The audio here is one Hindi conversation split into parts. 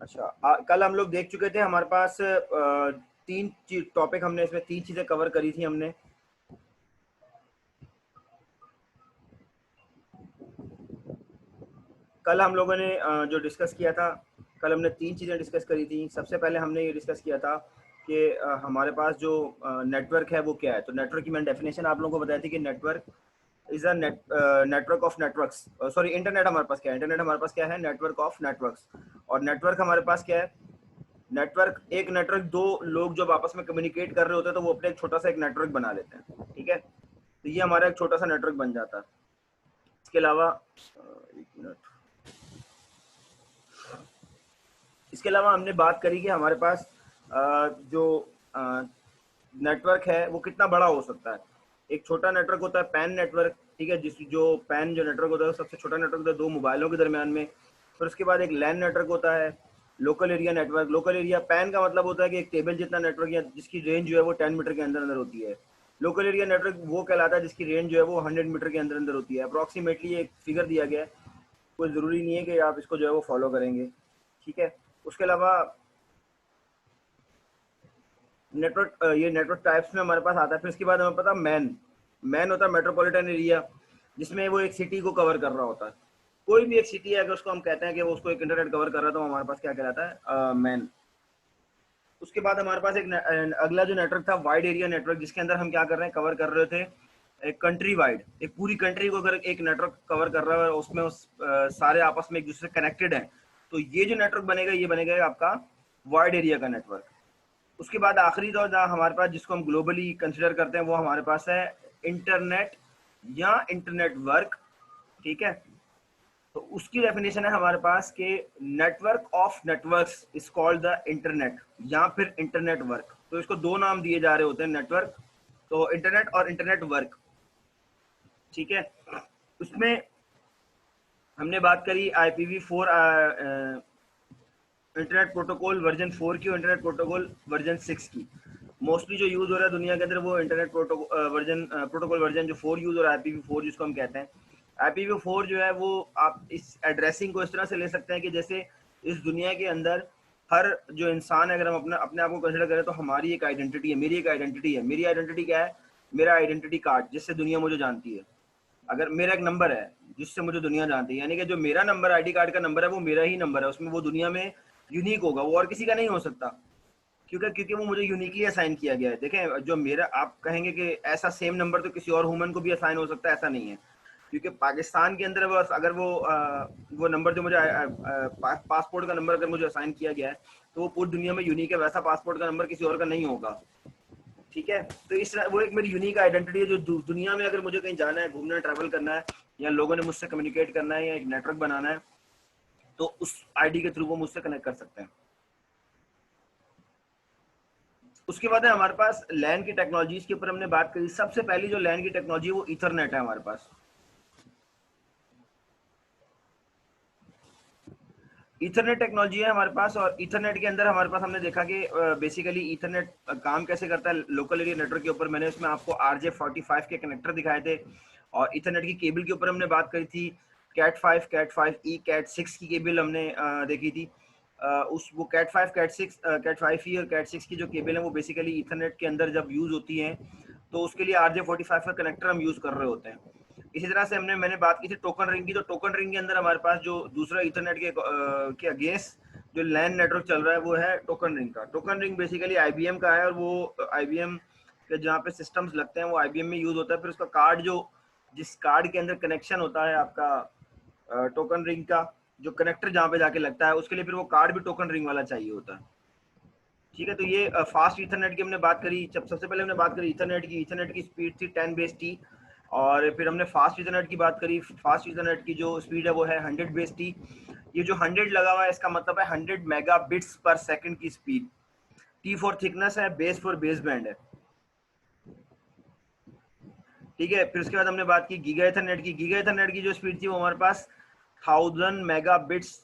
अच्छा, कल हम लोग देख चुके थे, हमारे पास तीन टॉपिक, हमने इसमें तीन चीजें कवर करी थी हमने। कल हम लोगों ने जो डिस्कस किया था, कल हमने तीन चीज़ें डिस्कस करी थी। सबसे पहले हमने ये डिस्कस किया था कि हमारे पास जो नेटवर्क है वो क्या है। तो नेटवर्क की मैंने डेफिनेशन आप लोगों को बताई थी कि network is a network of networks. Sorry, internet हमारे पास क्या है? इंटरनेट हमारे पास क्या है? Network of networks. और नेटवर्क हमारे पास क्या है? नेटवर्क, एक नेटवर्क, दो लोग जब आपस में कम्युनिकेट कर रहे होते हैं तो वो अपने एक छोटा सा एक नेटवर्क बना लेते हैं। ठीक है, तो ये हमारा एक छोटा सा नेटवर्क बन जाता है। इसके अलावा एक मिनट, इसके अलावा हमने बात करी कि हमारे पास जो नेटवर्क है वो कितना बड़ा हो सकता है। एक छोटा नेटवर्क होता है पैन नेटवर्क, ठीक है, जिस जो पैन जो नेटवर्क होता है सबसे छोटा नेटवर्क होता है दो मोबाइलों के दरमियान में। फिर उसके बाद एक लैन नेटवर्क होता है, local area network. Local area, pan का मतलब होता है कि एक टेबल जितना नेटवर्क या जिसकी रेंज जो है वो 10 मीटर के अंदर अंदर होती है। लोकल एरिया नेटवर्क वो कहलाता है जिसकी रेंज जो है वो 100 मीटर के अंदर अंदर होती है। अप्रॉक्सीमेटली एक फिगर दिया गया है, कोई ज़रूरी नहीं है कि आप इसको जो है वो फॉलो करेंगे। ठीक है, उसके अलावा नेटवर्क, ये नेटवर्क टाइप्स में हमारे पास आता है। फिर इसके बाद हमें पता मैन, मैन होता है मेट्रोपॉलिटन एरिया, जिसमें वो एक सिटी को कवर कर रहा होता है। कोई भी एक सिटी है अगर उसको हम कहते हैं कि वो उसको एक इंटरनेट कवर कर रहा है तो हमारे पास क्या कहलाता है? मैन। उसके बाद हमारे पास एक अगला जो नेटवर्क था वाइड एरिया नेटवर्क, जिसके अंदर हम क्या कर रहे हैं? कवर कर रहे थे एक कंट्री वाइड, एक पूरी कंट्री को अगर एक नेटवर्क कवर कर रहा है उसमें सारे आपस में एक दूसरे से कनेक्टेड हैं, तो ये जो नेटवर्क बनेगा ये बनेगा आपका वाइड एरिया का नेटवर्क। उसके बाद आखिरी तो हमारे पास जिसको हम ग्लोबली कंसिडर करते हैं वो हमारे पास है इंटरनेट या इंटरनेट वर्क। ठीक है, तो उसकी डेफिनेशन है हमारे पास कि network of networks is called the internet या फिर इंटरनेट वर्क। तो इसको दो नाम दिए जा रहे होते हैं, नेटवर्क, तो इंटरनेट और इंटरनेट वर्क। ठीक है, उसमें हमने बात करी IPv4 इंटरनेट प्रोटोकॉल वर्जन 4 की और इंटरनेट प्रोटोकॉल वर्जन 6 की। मोस्टली जो यूज हो रहा है दुनिया के अंदर वो इंटरनेट प्रोटोकॉल वर्जन जो 4 यूज हो रहा है, IPv4 जिसको हम कहते हैं। IPv4 जो है वो आप इस एड्रेसिंग को इस तरह से ले सकते हैं कि जैसे इस दुनिया के अंदर हर जो इंसान है, अगर हम अपने अपने आप को कंसिडर करें तो हमारी एक आइडेंटिटी है, मेरी एक आइडेंटिटी है। मेरी आइडेंटिटी क्या है? मेरा आइडेंटिटी कार्ड, जिससे दुनिया मुझे जानती है। अगर मेरा एक नंबर है जिससे मुझे दुनिया जानती है, यानी कि जो मेरा नंबर आईडी कार्ड का नंबर है वो मेरा ही नंबर है, उसमें वो दुनिया में यूनिक होगा, वो और किसी का नहीं हो सकता। क्योंकि वो मुझे यूनिकली असाइन किया गया है। देखें, जो मेरा, आप कहेंगे कि ऐसा सेम नंबर तो किसी और ह्यूमन को भी असाइन हो सकता है, ऐसा नहीं है। क्योंकि पाकिस्तान के अंदर बस अगर वो नंबर जो मुझे पासपोर्ट का नंबर अगर मुझे असाइन किया गया है तो वो पूरी दुनिया में यूनिक है, वैसा पासपोर्ट का नंबर किसी और का नहीं होगा। ठीक है, तो इस वो एक मेरी यूनिक आइडेंटिटी है जो दुनिया में अगर मुझे कहीं जाना है, घूमना, ट्रैवल करना है, या लोगों ने मुझसे कम्युनिकेट करना है या एक नेटवर्क बनाना है, तो उस आईडी के थ्रू वो मुझसे कनेक्ट कर सकते हैं। उसके बाद है हमारे पास लैन की टेक्नोलॉजीज के ऊपर हमने बात करी। सबसे पहली जो लैन की टेक्नोलॉजी है वो ईथरनेट है हमारे पास। ईथरनेट टेक्नोलॉजी है हमारे पास, और ईथरनेट के अंदर हमारे पास हमने देखा कि बेसिकली ईथरनेट काम कैसे करता है लोकल एरिया नेटवर्क के ऊपर। मैंने उसमें आपको RJ45 के कनेक्टर दिखाए थे, और ईथरनेट की केबल के ऊपर हमने बात करी थी। कैट 5, कैट 5E, कैट 6 की केबल हमने देखी थी। उस वो कैट 5, कैट 5E और कैट 6 की जो केबल है वो बेसिकली ईथरनेट के अंदर जब यूज होती हैं तो उसके लिए RJ45 का कनेक्टर हम यूज कर रहे होते हैं। इसी तरह से मैंने बात की थी टोकन रिंग की। तो टोकन रिंग के अंदर हमारे पास जो दूसरा ईथरनेट के अगेंस्ट जो लैन नेटवर्क चल रहा है वो है टोकन रिंग का। टोकन रिंग बेसिकली IBM का है, और वो IBM के जहाँ पे सिस्टम्स लगते हैं वो IBM में यूज होता है। फिर उसका कार्ड, जो जिस कार्ड के अंदर कनेक्शन होता है आपका टोकन रिंग का, जो कनेक्टर जहाँ पे जाके लगता है उसके लिए फिर वो कार्ड भी टोकन रिंग वाला चाहिए होता है। ठीक है, तो ये फास्ट ईथरनेट की हमने बात करी। जब सबसे पहले हमने बात करी ईथरनेट की स्पीड थी 10 बेस T। और फिर हमने फास्ट ईथरनेट की बात करी। फास्ट ईथरनेट की जो स्पीड है वो है 100 बेस T। ये जो 100 लगा हुआ है इसका मतलब है 100 मेगाबिट्स पर सेकंड की स्पीड। T फॉर थिकनेस है, बेस फॉर बेस बैंड है। ठीक है, फिर उसके बाद हमने बात की गीगा ईथरनेट की। गीगा ईथरनेट की जो स्पीड थी वो हमारे पास 1000 मेगाबिट्स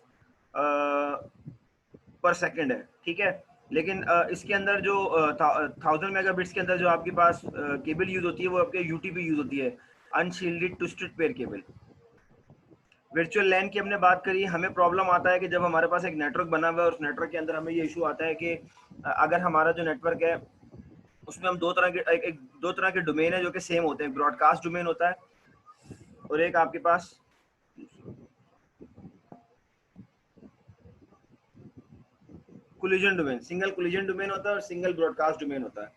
पर सेकंड है। ठीक है, लेकिन इसके अंदर जो 1000 मेगाबिट्स के अंदर जो आपके पास केबल यूज होती है वो आपके UTP यूज होती है, unshielded twisted pair cable. Virtual LAN की हमने बात करी। हमें प्रॉब्लम आता है कि जब हमारे पास एक नेटवर्क बना हुआ है और उस नेटवर्क के अंदर हमें ये इशू आता है कि अगर हमारा जो नेटवर्क है उसमें हम दो तरह के डोमेन है जो कि सेम होते हैं। ब्रॉडकास्ट डोमेन होता है और एक आपके पास collision domain, single collision domain होता है और सिंगल ब्रॉडकास्ट डोमेन होता है।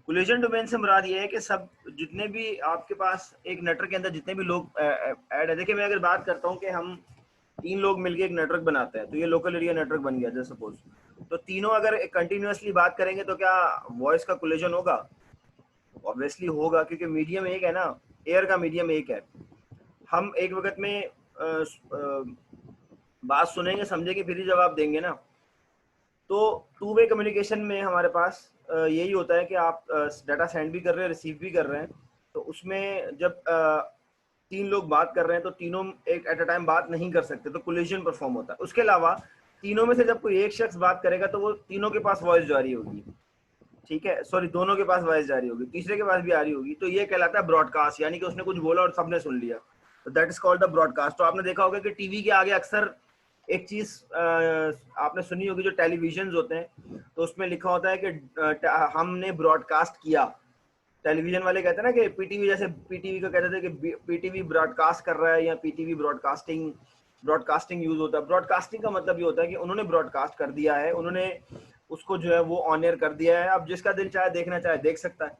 कोलिजन डोमेन से मुराद ये है कि सब जितने भी आपके पास एक नेटवर्क के अंदर जितने भी लोग ऐड है, देखिए मैं अगर बात करता हूँ कि हम 3 लोग मिलकर एक नेटवर्क बनाते हैं, तो ये लोकल एरिया नेटवर्क बन गया जैसे सपोज। तो तीनों अगर कंटिन्यूअसली बात करेंगे तो क्या वॉइस का कोलिजन होगा? ऑब्वियसली होगा, क्योंकि मीडियम एक है ना, एयर का मीडियम एक है। हम एक वक्त में बात सुनेंगे समझेंगे फिर ही जवाब देंगे ना। तो टू वे कम्युनिकेशन में हमारे पास यही होता है कि आप डाटा सेंड भी कर रहे हैं, रिसीव भी कर रहे हैं। तो उसमें जब 3 लोग बात कर रहे हैं तो तीनों एक एट अ टाइम बात नहीं कर सकते, तो कोलिजन परफॉर्म होता है। उसके अलावा तीनों में से जब कोई एक शख्स बात करेगा तो वो तीनों के पास वॉइस जारी होगी, ठीक है, सॉरी दोनों के पास वॉइस जारी होगी, तीसरे के पास भी आ रही होगी। तो ये कहलाता है ब्रॉडकास्ट, यानी कि उसने कुछ बोला और सबने सुन लिया, तो that is called the broadcast. तो आपने देखा होगा कि टीवी के आगे अक्सर एक चीज आपने सुनी होगी, जो टेलीविजन होते हैं तो उसमें लिखा होता है कि हमने ब्रॉडकास्ट किया। टेलीविजन वाले कहते हैं ना कि पीटीवी, जैसे पीटीवी को कहते थे कि पीटीवी ब्रॉडकास्ट कर रहा है या पीटीवी ब्रॉडकास्टिंग, ब्रॉडकास्टिंग यूज होता है। ब्रॉडकास्टिंग का मतलब ये होता है कि उन्होंने ब्रॉडकास्ट कर दिया है, उन्होंने उसको जो है वो ऑन एयर कर दिया है। अब जिसका दिल चाहे देखना चाहे देख सकता है,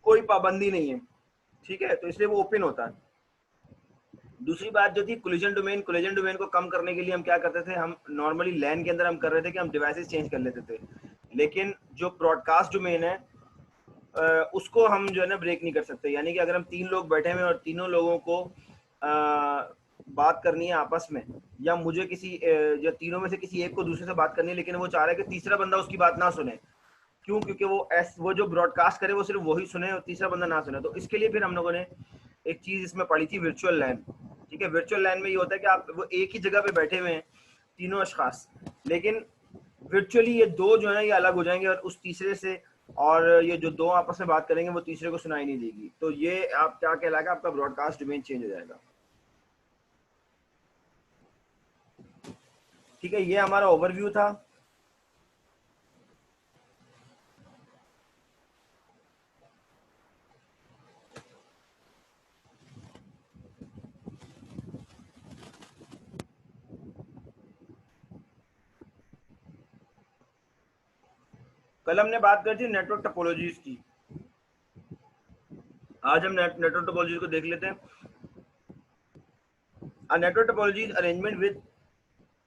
कोई पाबंदी नहीं है, ठीक है, तो इसलिए वो ओपन होता है। दूसरी बात जो थी कोलिजन डोमेन, कोलिजन डोमेन को कम करने के लिए हम क्या करते थे, हम नॉर्मली लैन के अंदर हम कर रहे थे कि हम डिवाइसेस चेंज कर लेते थे। लेकिन जो ब्रॉडकास्ट डोमेन है उसको हम जो है ना ब्रेक नहीं कर सकते। यानी कि अगर हम 3 लोग बैठे हुए और तीनों लोगों को बात करनी है आपस में, या मुझे किसी या तीनों में से किसी एक को दूसरे से बात करनी है, लेकिन वो चाह रहा है कि तीसरा बंदा उसकी बात ना सुने, क्यों? क्योंकि वो जो ब्रॉडकास्ट करे वो सिर्फ वही सुने और तीसरा बंदा ना सुने। तो इसके लिए फिर हम लोगों ने एक चीज इसमें पढ़ी थी, वर्चुअल लैन। ठीक है, वर्चुअल लैन में ये होता है कि आप वो एक ही जगह पे बैठे हुए हैं तीनों अशखास, लेकिन वर्चुअली ये दो जो है ना ये अलग हो जाएंगे और उस तीसरे से, और ये जो दो आपस में बात करेंगे वो तीसरे को सुनाई नहीं देगी। तो ये आप क्या कहलाएगा, आपका ब्रॉडकास्ट डोमेन चेंज हो जाएगा। ठीक है, ये हमारा ओवरव्यू था। कल हमने बात करी थी नेटवर्क टोपोलॉजीज की, आज हम नेटवर्क टोपोलॉजी को देख लेते हैं। A network topology is arrangement with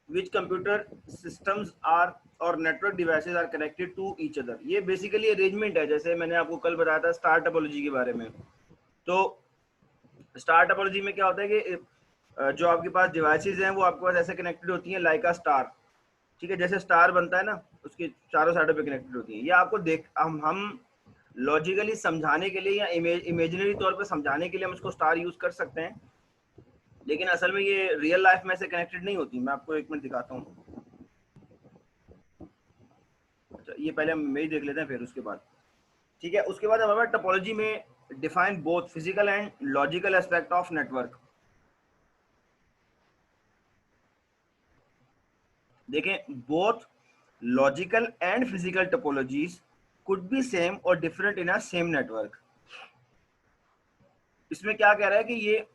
which computer systems are और network devices are connected to each other. ये बेसिकली अरेंजमेंट है, जैसे मैंने आपको कल बताया था स्टार टोपोलॉजी के बारे में। तो स्टार टोपोलॉजी में क्या होता है कि जो आपके पास डिवाइसेस हैं वो आपके पास ऐसे कनेक्टेड होती हैं लाइक अ स्टार। ठीक है, जैसे स्टार बनता है ना, उसके चारों साइडों पे कनेक्टेड होती हैं। ये आपको देख हम लॉजिकली समझाने के लिए या इमेजिनरी तौर पे समझाने के लिए हम इसको स्टार यूज कर सकते हैं, लेकिन असल में ये रियल लाइफ में से कनेक्टेड नहीं होती। मैं आपको एक मिनट दिखाता हूँ। अच्छा, ये पहले हम यही देख लेते हैं फिर उसके बाद। ठीक है, उसके बाद हमारे टोपोलॉजी में define both physical and logical aspect of network. देखें, both logical and physical topologies could be same और different in a same network. इसमें क्या कह रहा है कि ये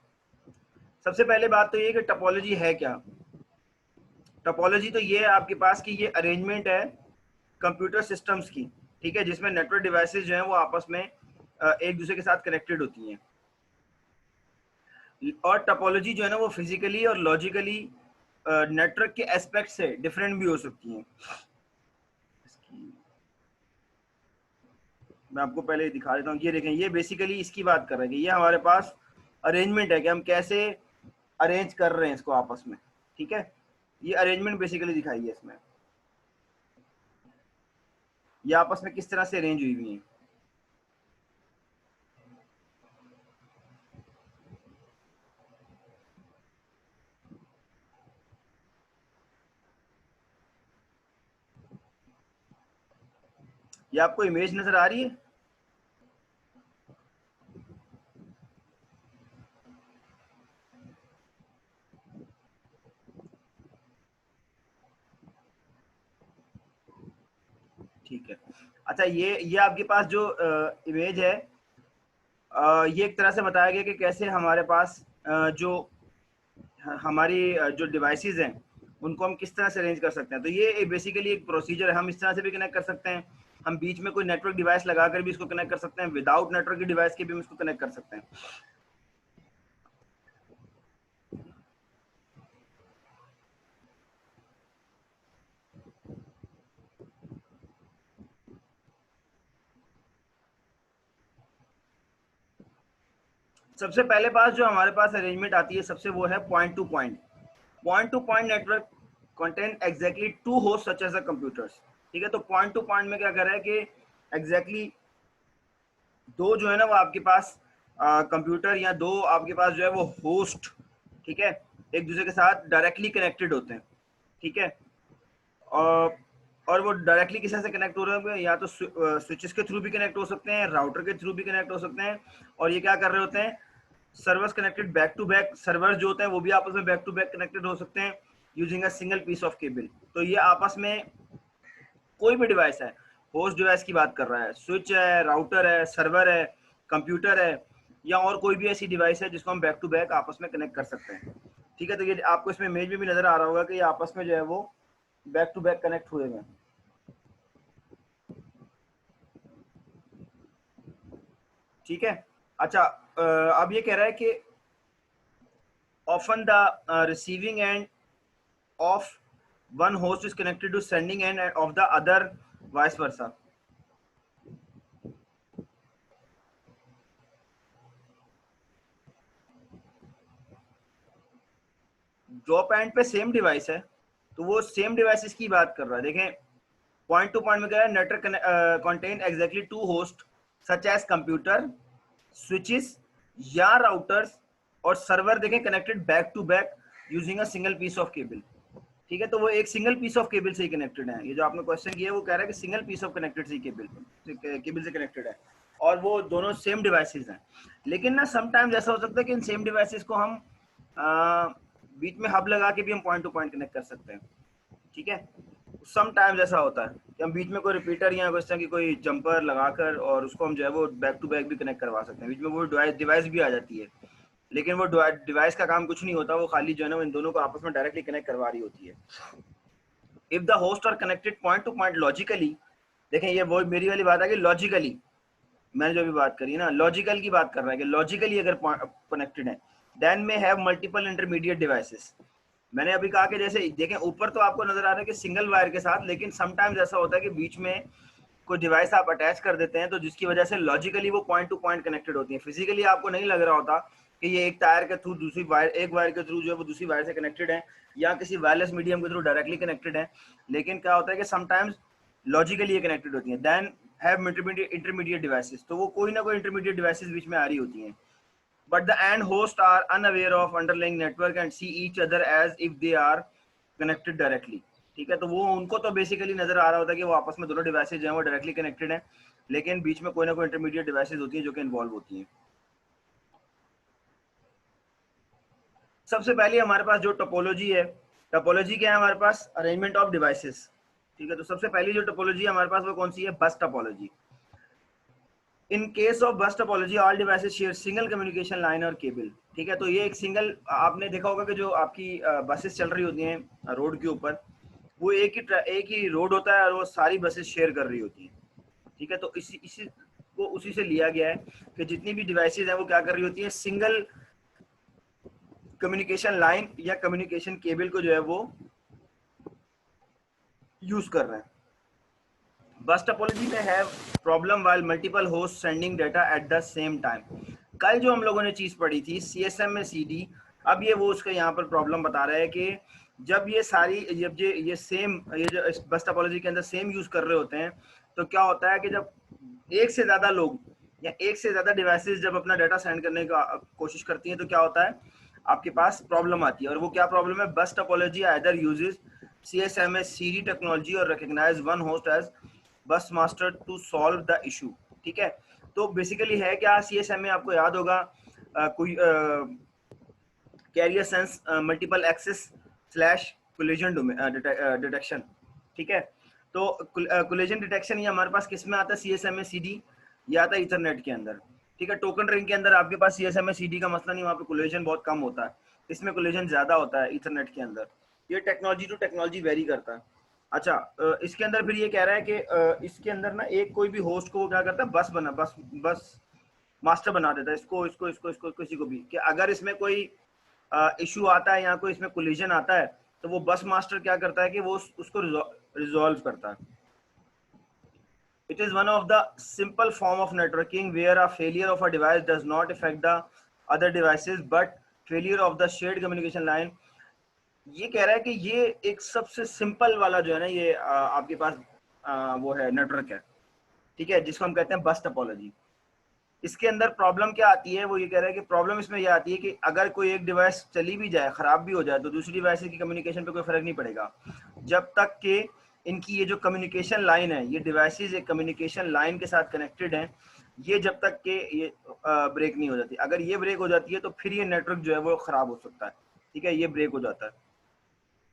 सबसे पहले बात तो ये कि टोपोलॉजी है क्या। टोपोलॉजी तो ये है आपके पास कि ये अरेंजमेंट है कंप्यूटर सिस्टम्स की, ठीक है, जिसमें नेटवर्क डिवाइसेस जो हैं वो आपस में एक दूसरे के साथ कनेक्टेड होती हैं। और टोपोलॉजी जो है ना वो फिजिकली और लॉजिकली नेटवर्क के एस्पेक्ट से डिफरेंट भी हो सकती हैं। मैं आपको पहले दिखा देता हूँ। ये देखें, ये बेसिकली इसकी बात कर रहे हैं कि ये हमारे पास अरेंजमेंट है कि हम कैसे अरेंज कर रहे हैं इसको आपस में। ठीक है, ये अरेंजमेंट बेसिकली दिखाई है इसमें, ये आपस में किस तरह से अरेंज हुई हुई है। ये आपको इमेज नजर आ रही है? ठीक है। अच्छा, ये आपके पास जो इमेज है, ये एक तरह से बताया गया कि कैसे हमारे पास जो हमारी जो डिवाइसेस हैं उनको हम किस तरह से अरेंज कर सकते हैं। तो ये बेसिकली एक प्रोसीजर है, हम इस तरह से भी कनेक्ट कर सकते हैं, हम बीच में कोई नेटवर्क डिवाइस लगाकर भी इसको कनेक्ट कर सकते हैं, विदाउट नेटवर्क की डिवाइस के भी हम इसको कनेक्ट कर सकते हैं। सबसे पहले पास जो हमारे पास अरेंजमेंट आती है सबसे, वो है point to point. Point to point network content exactly to host such as a computers. ठीक है, तो पॉइंट टू पॉइंट में क्या कर रहा है कि एग्जैक्टली दो जो है ना वो आपके पास कंप्यूटर या दो आपके पास जो है वो होस्ट, ठीक है, एक दूसरे के साथ डायरेक्टली कनेक्टेड होते हैं। ठीक है, और वो डायरेक्टली किसी से कनेक्ट हो रहे हैं, या तो स्विचेस के थ्रू भी कनेक्ट हो सकते हैं, राउटर के थ्रू भी कनेक्ट हो सकते हैं, और ये क्या कर रहे होते हैं, servers connected back to back, servers जो होते हैं वो भी आपस में बैक टू बैक कनेक्टेड हो सकते हैं using a single piece of cable. तो ये आपस में कोई भी डिवाइस है, होस्ट डिवाइस की बात कर रहा है, स्विच है, राउटर है, सर्वर है, कंप्यूटर है, या और कोई भी ऐसी डिवाइस है जिसको हम बैक टू बैक आपस में कनेक्ट कर सकते हैं। ठीक है, तो ये आपको इसमें इमेज में भी नजर आ रहा होगा कि ये आपस में जो है वो बैक टू बैक कनेक्ट हुए हैं। ठीक है। अच्छा, अब ये कह रहा है कि often the receiving end of one host is connected to sending end of the other, vice versa. Drop and पे सेम डिवाइस है, तो वो सेम डिवाइसेस की बात कर रहा है। देखें, पॉइंट टू पॉइंट में क्या है, network contain exactly to host such as computer, switches या राउटर्स और सर्वर, देखें, connected back to back using a single piece of cable. ठीक है, तो वो एक सिंगल पीस ऑफ केबल से ही कनेक्टेड है। ये जो आपने क्वेश्चन किया है वो कह रहा है कि सिंगल पीस ऑफ कनेक्टेड से केबल से कनेक्टेड है, और वो दोनों सेम डिवाइसेस हैं। लेकिन ना समटाइम्स ऐसा हो सकता है कि इन सेम डिवाइसेस को हम बीच में हब लगा के भी हम पॉइंट टू पॉइंट कनेक्ट कर सकते हैं। ठीक है, समटाइम्स ऐसा होता है कि हम बीच में कोई रिपीटर या इस तरह की कोई जंपर लगाकर और उसको हम जो है वो बैक टू बैक भी कनेक्ट करवा सकते हैं, बीच में वो डिवाइस भी आ जाती है, लेकिन वो डिवाइस का काम कुछ नहीं होता, वो खाली जो है ना इन दोनों को आपस में डायरेक्टली कनेक्ट करवा रही होती है। If the host are connected point to point logically, देखें ये वो मेरी वाली बात है कि लॉजिकली, मैंने जो भी बात करी ना लॉजिकल की बात कर रहा है कि लॉजिकली अगर कनेक्टेड है, देन में हैव मल्टीपल इंटरमीडिएट डिवाइसेस। मैंने अभी कहा कि जैसे देखें ऊपर तो आपको नजर आ रहा है कि सिंगल वायर के साथ, लेकिन समटाइम्स ऐसा होता है कि बीच में कोई डिवाइस आप अटैच कर देते हैं, तो जिसकी वजह से लॉजिकली वो पॉइंट टू पॉइंट कनेक्टेड होती है। फिजिकली आपको नहीं लग रहा होता कि ये एक टायर के थ्रू दूसरी वायर, एक वायर के थ्रू जो है वो दूसरी वायर से कनेक्टेड है, या किसी वायरलेस मीडियम के थ्रू डायरेक्टली कनेक्टेड है, लेकिन क्या होता है कि समटाइम्स लॉजिकली ये कनेक्टेड होती है। देन हैव इंटरमीडिएट डिवाइसेस, तो वो कोई ना कोई इंटरमीडिएट डिवाइसेस बीच में आ रही होती हैं, but the end hosts are unaware of underlying network and see each other as if they are connected directly. ठीक है, तो वो उनको तो बेसिकली नजर आ रहा होता है कि वो आपस में दोनों डिवाइसेज जो हैं वो डायरेक्टली कनेक्टेड हैं, लेकिन बीच में कोई ना कोई इंटरमीडिएट डिवाइसेज होती हैं जो कि इन्वॉल्व होती हैं। सबसे पहले हमारे पास जो टोपोलॉजी है, टोपोलॉजी क्या है हमारे पास, अरेंजमेंट ऑफ डिवाइसेस। ठीक है, तो सबसे पहली जो टोपोलॉजी है हमारे पास वो कौन सी है, bus topology. In case of बस topology all devices share single communication line और केबल। ठीक है, तो ये एक सिंगल, आपने देखा होगा कि जो आपकी बसेस चल रही होती हैं रोड के ऊपर, वो एक ही रोड होता है और वो सारी बसेस शेयर कर रही होती हैं। ठीक है, तो इसी को उसी से लिया गया है कि जितनी भी डिवाइसेस हैं वो क्या कर रही होती हैं, सिंगल कम्युनिकेशन लाइन या कम्युनिकेशन केबल को जो है वो यूज कर रहे हैं। बस टोपोलॉजी में है problem while multiple host sending data at the same time. कल जो हम लोगों ने चीज पढ़ी थी CSM में CD, अब ये वो उसका यहाँ पर प्रॉब्लम बता रहा है कि जब ये सारी ये सेम, ये जो बस टोपोलॉजी के अंदर सेम यूज कर रहे होते हैं, तो क्या होता है कि जब एक से ज्यादा लोग या एक से ज्यादा डिवाइसेस जब अपना डाटा सेंड करने का कोशिश करती हैं, तो क्या होता है, आपके पास प्रॉब्लम आती है। और वो क्या प्रॉब्लम है, bus topology either uses CSMA CD technology और recognise one host as bus master to solve the issue. ठीक है, तो बेसिकली है क्या, CSMA आपको याद होगा, कोई carrier sense multiple access slash collision detection. ठीक है, तो कोलिजन डिटेक्शन ये हमारे पास किस में आता है, CSMA CD, ये आता है इथरनेट के अंदर। ठीक है, टोकन रिंग के अंदर आपके पास CSMA CD का मसला नहीं, वहाँ पे कोलिजन बहुत कम होता है, इसमें कोलिजन ज्यादा होता है इथरनेट के अंदर। ये टेक्नोलॉजी टू टेक्नोलॉजी वेरी करता है। अच्छा, इसके अंदर फिर ये कह रहा है कि इसके अंदर ना एक कोई भी होस्ट को वो क्या करता है, बस मास्टर बना देता है, इसको किसी को भी, कि अगर इसमें कोई इशू आता है या कोई इसमें कोलिजन आता है, तो वो बस मास्टर क्या करता है कि वो उसको रिजॉल्व करता है। It is one of the simple form of networking where a failure of a device does not affect the other devices but failure of the shared communication line। ये कह रहा है कि ये एक सबसे सिंपल वाला जो है ना, ये आपके पास वो है नेटवर्क है, ठीक है, जिसको हम कहते हैं बस टोपोलॉजी। इसके अंदर प्रॉब्लम क्या आती है, वो ये कह रहा है कि प्रॉब्लम इसमें ये आती है कि अगर कोई एक डिवाइस चली भी जाए, खराब भी हो जाए, तो दूसरी डिवाइस की कम्युनिकेशन पे कोई फर्क नहीं पड़ेगा, जब तक कि इनकी ये जो कम्युनिकेशन लाइन है, ये डिवाइसेस एक कम्युनिकेशन लाइन के साथ कनेक्टेड हैं, ये जब तक के ये ब्रेक नहीं हो जाती। अगर ये ब्रेक हो जाती है तो फिर ये नेटवर्क जो है वो खराब हो सकता है। ठीक है, ये ब्रेक हो जाता है।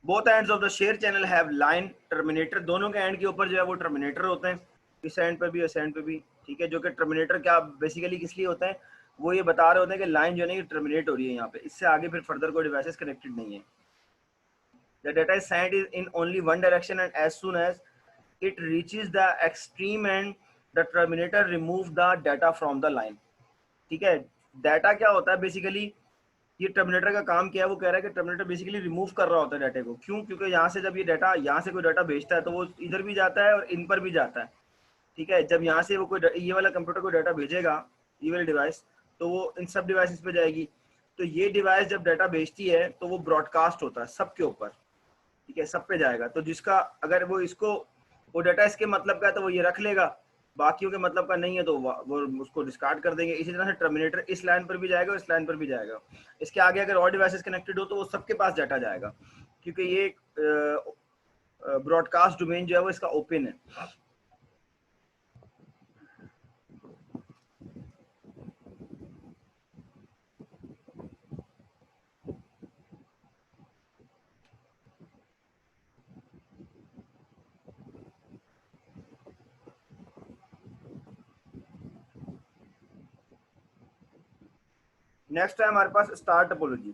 Both ends of the share channel have line terminator, दोनों के एंड के ऊपर जो है वो टर्मिनेटर होते हैं, इस एंड पर भी, इस एंड पर भी। ठीक है, जो कि टर्मिनेटर क्या बेसिकली किस लिए होता है, वो ये बता रहे होते हैं कि लाइन जो है ना ये टर्मिनेट हो रही है यहाँ पे, इससे आगे फिर फर्दर कोई डिवाइसेस कनेक्टेड नहीं है। The data is sent in only one direction and as soon as it reaches the extreme end, the terminator remove the data from the line। ठीक है, डाटा क्या होता है बेसिकली, ये टर्मिनेटर का काम क्या है, वो कह रहा है कि टर्मिनेटर बेसिकली रिमूव कर रहा होता है डाटा को। क्यों? क्योंकि यहाँ से जब ये डाटा, यहाँ से कोई डाटा भेजता है तो वो इधर भी जाता है और इन पर भी जाता है। ठीक है, जब यहाँ से वो कोई ये वाला कंप्यूटर को डाटा भेजेगा, ये वाली डिवाइस, तो वो इन सब डिवाइसेस पे जाएगी। तो ये डिवाइस जब डाटा भेजती है तो वो ब्रॉडकास्ट होता है सबके ऊपर। ठीक है, सब पे जाएगा, तो जिसका अगर वो इसको, वो डाटा इसके मतलब का है तो वो ये रख लेगा, बाकियों के मतलब का नहीं है तो वो उसको डिस्कार्ड कर देंगे। इसी तरह से टर्मिनेटर इस लाइन पर भी जाएगा, इस लाइन पर भी जाएगा। इसके आगे अगर और डिवाइसेस कनेक्टेड हो तो वो सबके पास डाटा जाएगा, क्योंकि ये ब्रॉडकास्ट डोमेन जो है वो इसका ओपन है। नेक्स्ट है हमारे पास स्टार टोपोलॉजी।